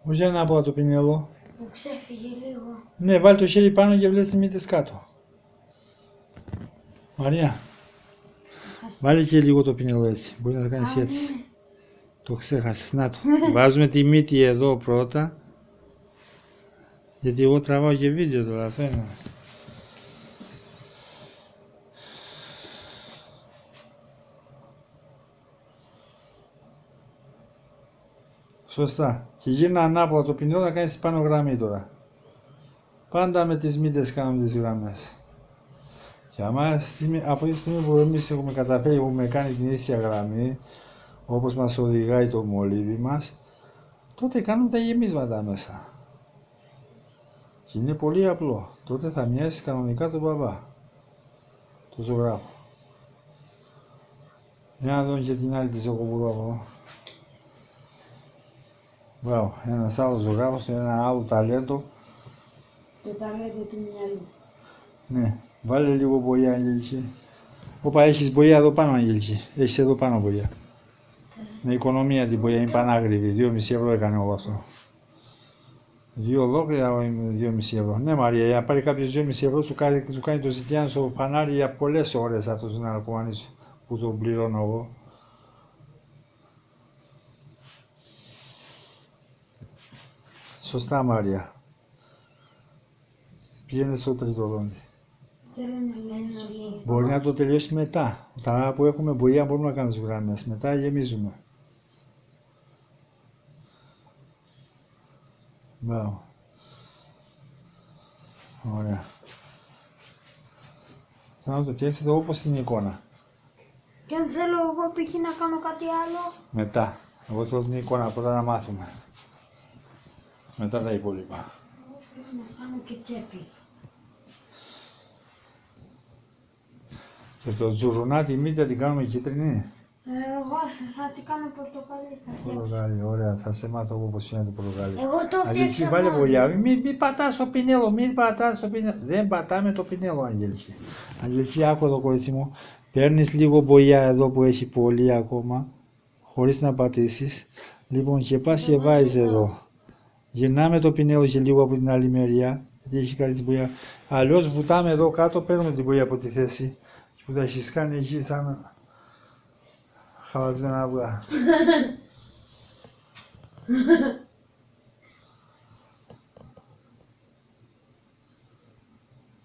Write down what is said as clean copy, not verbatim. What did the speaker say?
Όχι ένα από το πινέλο. Μου ξέφυγε λίγο. Ναι, βάλει το χέρι πάνω και βλέπει τις μύτες κάτω. Μαρία, βάλει και λίγο το πινέλο έτσι. Μπορεί να το κάνεις έτσι. Ναι. Το ξέχασες. Να το. Βάζουμε τη μύτη εδώ πρώτα. Γιατί εγώ τραβάω και βίντεο τώρα. Αυτό είναι. Σωστά. Και γύρνα ανάποδα το πινέλο να κάνεις πάνω γραμμή τώρα. Πάντα με τις μύτες κάνουμε τις γραμμές. Και άμα από τη στιγμή που εμείς έχουμε καταφέρει, έχουμε κάνει την ίσια γραμμή, όπως μας οδηγάει το μολύβι μας, τότε κάνουμε τα γεμίσματα μέσα. Και είναι πολύ απλό. Τότε θα μοιάσει κανονικά τον μπαμπά, τον ζωγράφο. Για να δούμε και την άλλη τη ζωγοβουρού από εδώ. Μπράβο, ένας άλλος ζωγράφος, ένα άλλο ταλέντο. Το ταλέντο του μυαλού. Ναι, βάλε λίγο μπογιά, Αγγελική. Όπα, έχεις μπογιά εδώ πάνω, Αγγελική. Έχεις εδώ πάνω μπογιά. Με οικονομία την μπογιά, είναι πανάγριβη. 2,5 ευρώ έκανε όλο αυτό. 2 ολόκληρα, 2,5 ευρώ. Ναι, Μαρία, για να πάρει κάποιος 2,5 ευρώ, σου κάνει το ζητιάν στο φανάρι για πολλές ώρες αυτός να αρκωμανίσει που τον πληρώνω εγώ. Σωστά, Μαρία. Πήγαινε στο τρίτο δόντι. Θέλω να λένε λίγο. Μπορεί να το τελειώσει μετά. Όταν που έχουμε μπογιά μπορούμε να κάνουμε τις γραμμές. Μετά γεμίζουμε. Μπράβο. Ωραία. Θα να το φτιάξετε όπως στην εικόνα. Και αν θέλω εγώ π.χ. να κάνω κάτι άλλο. Μετά. Εγώ θέλω την εικόνα πρώτα να μάθουμε. Μετά τα υπόλοιπα. Εγώ θέλω να κάνω και τσέπη. Και το τζουρουνά τη μύτη την κάνουμε κίτρινη. Εγώ θα την κάνω πορτοκαλί. Θα φτιάξω. Πορτοκάλι, ωραία. Θα σε μάθω εγώ πώς είναι το πορτοκάλι. Εγώ το Αγγελική, φτιάξα βάλε μόνο. βολιά. Μην πατάς το πινέλο, μην πατάς το πινέλο. Δεν πατάμε το πινέλο, Αγγελική. Αγγελική, άκου εδώ, κορίτσι μου. Παίρνεις λίγο μπογιά εδώ που έχει πολύ ακόμα, χωρίς να πατήσεις. Λοιπόν, και πας και βάζεις εδώ. Γυρνάμε το πινέλο και λίγο από την άλλη μεριά, γιατί έχει κάνει την μπογιά. Αλλιώς βουτάμε εδώ κάτω, παίρνουμε την μπογιά από τη θέση. Και που τα έχεις κάνει εκεί σαν χαλασμένα αυγά.